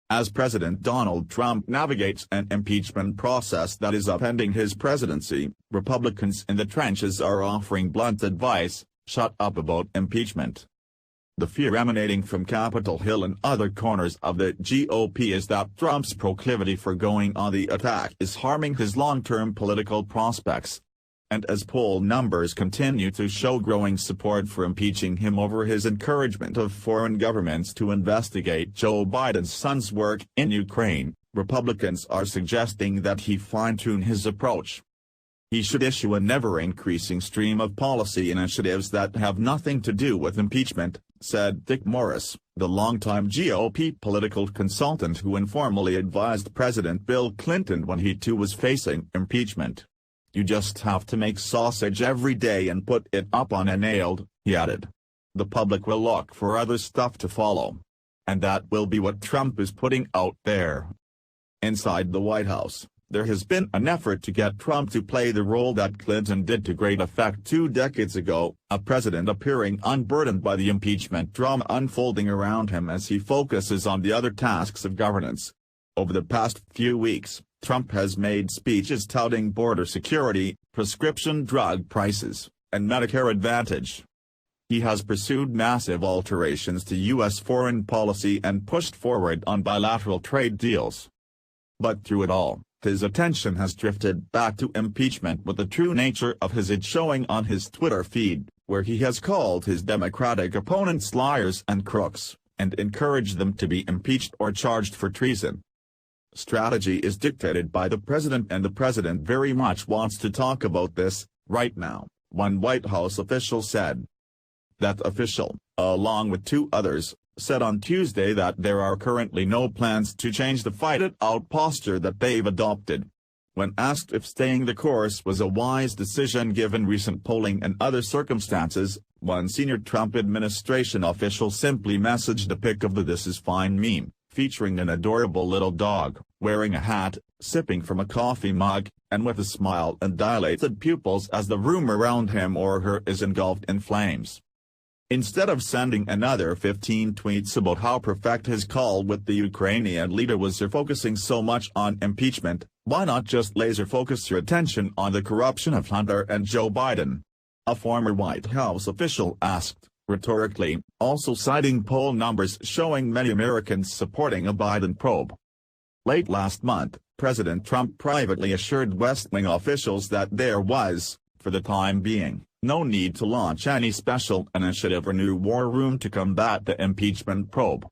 As President Donald Trump navigates an impeachment process that is upending his presidency, Republicans in the trenches are offering blunt advice: shut up about impeachment. The fear emanating from Capitol Hill and other corners of the GOP is that Trump's proclivity for going on the attack is harming his long-term political prospects. And as poll numbers continue to show growing support for impeaching him over his encouragement of foreign governments to investigate Joe Biden's son's work in Ukraine, Republicans are suggesting that he fine-tune his approach. He should issue a never-increasing stream of policy initiatives that have nothing to do with impeachment, said Dick Morris, the longtime GOP political consultant who informally advised President Bill Clinton when he too was facing impeachment. "You just have to make sausage every day and put it up on a nail," he added. "The public will look for other stuff to follow. And that will be what Trump is putting out there." Inside the White House, there has been an effort to get Trump to play the role that Clinton did to great effect 2 decades ago, a president appearing unburdened by the impeachment drama unfolding around him as he focuses on the other tasks of governance. Over the past few weeks, Trump has made speeches touting border security, prescription drug prices, and Medicare Advantage. He has pursued massive alterations to U.S. foreign policy and pushed forward on bilateral trade deals. But through it all, his attention has drifted back to impeachment, with the true nature of his id showing on his Twitter feed, where he has called his Democratic opponents liars and crooks, and encouraged them to be impeached or charged for treason. Strategy is dictated by the president, and the president very much wants to talk about this right now, one White House official said. That official, along with 2 others, said on Tuesday that there are currently no plans to change the fight-it-out posture that they've adopted. When asked if staying the course was a wise decision given recent polling and other circumstances, one senior Trump administration official simply messaged a pic of the "This is fine" meme, featuring an adorable little dog, wearing a hat, sipping from a coffee mug, and with a smile and dilated pupils as the room around him or her is engulfed in flames. Instead of sending another 15 tweets about how perfect his call with the Ukrainian leader was, you're focusing so much on impeachment, why not just laser focus your attention on the corruption of Hunter and Joe Biden? A former White House official asked, rhetorically, also citing poll numbers showing many Americans supporting a Biden probe. Late last month, President Trump privately assured West Wing officials that there was, for the time being, no need to launch any special initiative or new war room to combat the impeachment probe.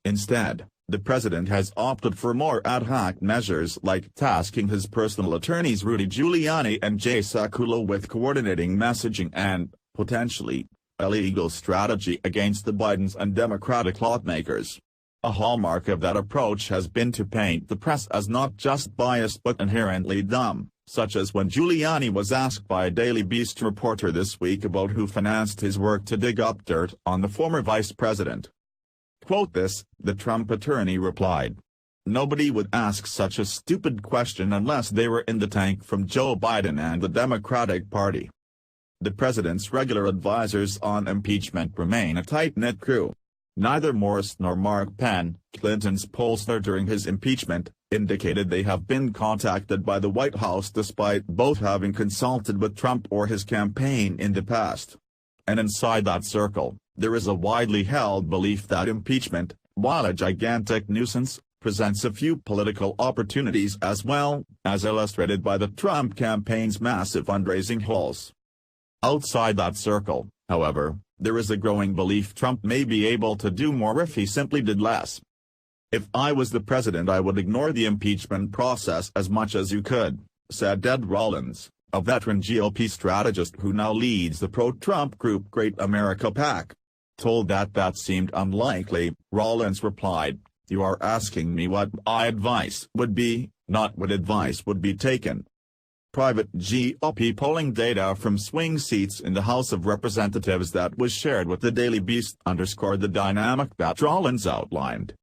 Instead, the president has opted for more ad hoc measures like tasking his personal attorneys Rudy Giuliani and Jay Sekulow with coordinating messaging and, potentially, a legal strategy against the Bidens and Democratic lawmakers. A hallmark of that approach has been to paint the press as not just biased but inherently dumb, such as when Giuliani was asked by a Daily Beast reporter this week about who financed his work to dig up dirt on the former vice president. Quote this, the Trump attorney replied. Nobody would ask such a stupid question unless they were in the tank from Joe Biden and the Democratic Party. The president's regular advisors on impeachment remain a tight-knit crew. Neither Morris nor Mark Penn, Clinton's pollster during his impeachment, indicated they have been contacted by the White House despite both having consulted with Trump or his campaign in the past. And inside that circle, there is a widely held belief that impeachment, while a gigantic nuisance, presents a few political opportunities as well, as illustrated by the Trump campaign's massive fundraising hauls. Outside that circle, however, there is a growing belief Trump may be able to do more if he simply did less. If I was the president, I would ignore the impeachment process as much as you could, said Ed Rollins, a veteran GOP strategist who now leads the pro-Trump group Great America PAC. Told that seemed unlikely, Rollins replied, "You are asking me what my advice would be, not what advice would be taken." Private GOP polling data from swing seats in the House of Representatives that was shared with the Daily Beast underscored the dynamic that Rollins outlined.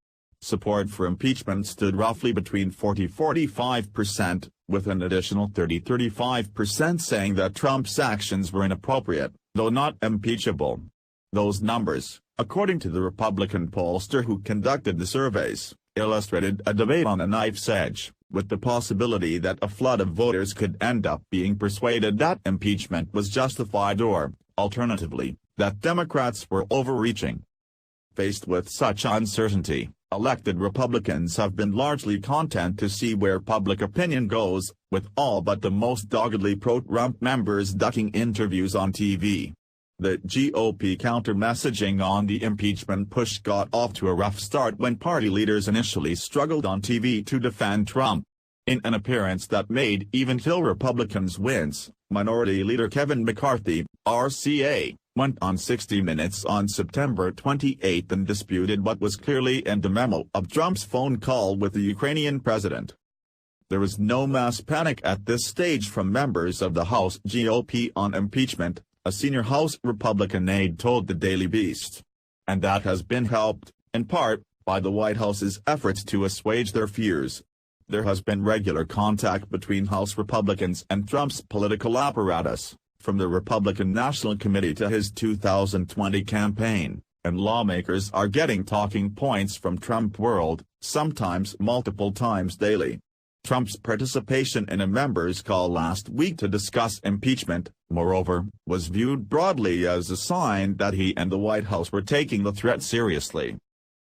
Support for impeachment stood roughly between 40–45%, with an additional 30–35% saying that Trump's actions were inappropriate, though not impeachable. Those numbers, according to the Republican pollster who conducted the surveys, illustrated a debate on a knife's edge, with the possibility that a flood of voters could end up being persuaded that impeachment was justified or, alternatively, that Democrats were overreaching. Faced with such uncertainty, elected Republicans have been largely content to see where public opinion goes, with all but the most doggedly pro-Trump members ducking interviews on TV. The GOP counter-messaging on the impeachment push got off to a rough start when party leaders initially struggled on TV to defend Trump. In an appearance that made even Hill Republicans wince, Minority Leader Kevin McCarthy, RCA, went on 60 Minutes on September 28 and disputed what was clearly in the memo of Trump's phone call with the Ukrainian president. There was no mass panic at this stage from members of the House GOP on impeachment, a senior House Republican aide told the Daily Beast. And that has been helped, in part, by the White House's efforts to assuage their fears. There has been regular contact between House Republicans and Trump's political apparatus, from the Republican National Committee to his 2020 campaign, and lawmakers are getting talking points from Trump world, sometimes multiple times daily. Trump's participation in a members' call last week to discuss impeachment, moreover, was viewed broadly as a sign that he and the White House were taking the threat seriously.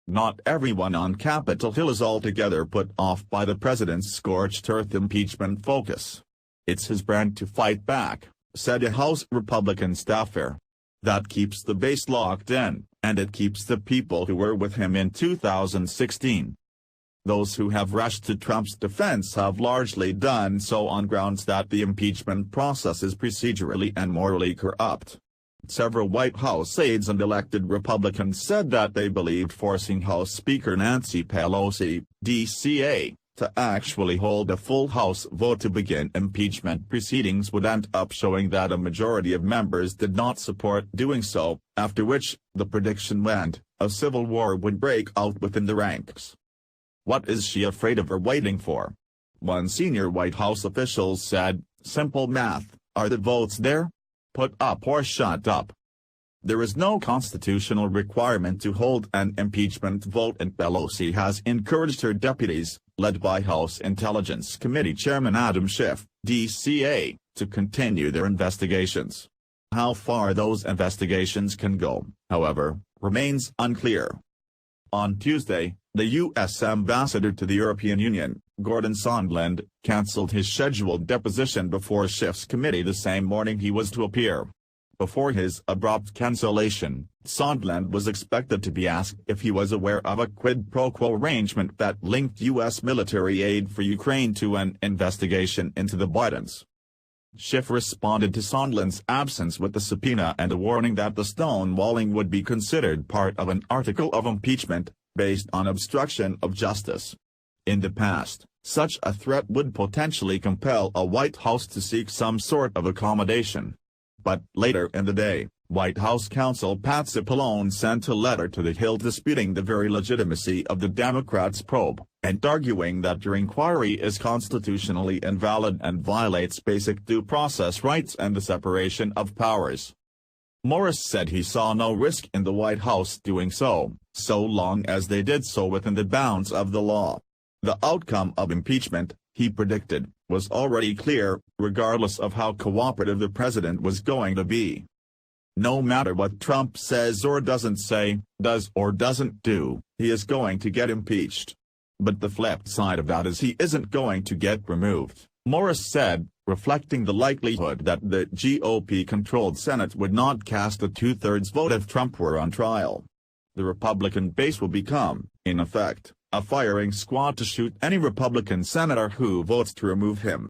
Not everyone on Capitol Hill is altogether put off by the president's scorched earth impeachment focus. It's his brand to fight back, said a House Republican staffer. That keeps the base locked in, and it keeps the people who were with him in 2016. Those who have rushed to Trump's defense have largely done so on grounds that the impeachment process is procedurally and morally corrupt. Several White House aides and elected Republicans said that they believed forcing House Speaker Nancy Pelosi, DCA, to actually hold a full House vote to begin impeachment proceedings would end up showing that a majority of members did not support doing so, after which, the prediction went, a civil war would break out within the ranks. What is she afraid of or waiting for? One senior White House official said, simple math, are the votes there? Put up or shut up. There is no constitutional requirement to hold an impeachment vote, and Pelosi has encouraged her deputies, led by House Intelligence Committee Chairman Adam Schiff, DCA, to continue their investigations. How far those investigations can go, however, remains unclear. On Tuesday, the U.S. ambassador to the European Union, Gordon Sondland, cancelled his scheduled deposition before Schiff's committee the same morning he was to appear. Before his abrupt cancellation, Sondland was expected to be asked if he was aware of a quid pro quo arrangement that linked U.S. military aid for Ukraine to an investigation into the Bidens. Schiff responded to Sondland's absence with a subpoena and a warning that the stonewalling would be considered part of an article of impeachment, based on obstruction of justice. In the past, such a threat would potentially compel a White House to seek some sort of accommodation. But later in the day, White House counsel Pat Cipollone sent a letter to the Hill disputing the very legitimacy of the Democrats' probe, and arguing that your inquiry is constitutionally invalid and violates basic due process rights and the separation of powers. Morris said he saw no risk in the White House doing so long as they did so within the bounds of the law. The outcome of impeachment, he predicted, was already clear, regardless of how cooperative the president was going to be. No matter what Trump says or doesn't say, does or doesn't do, he is going to get impeached. But the flip side of that is he isn't going to get removed, Morris said, reflecting the likelihood that the GOP-controlled Senate would not cast a two-thirds vote if Trump were on trial. The Republican base will become, in effect, a firing squad to shoot any Republican senator who votes to remove him.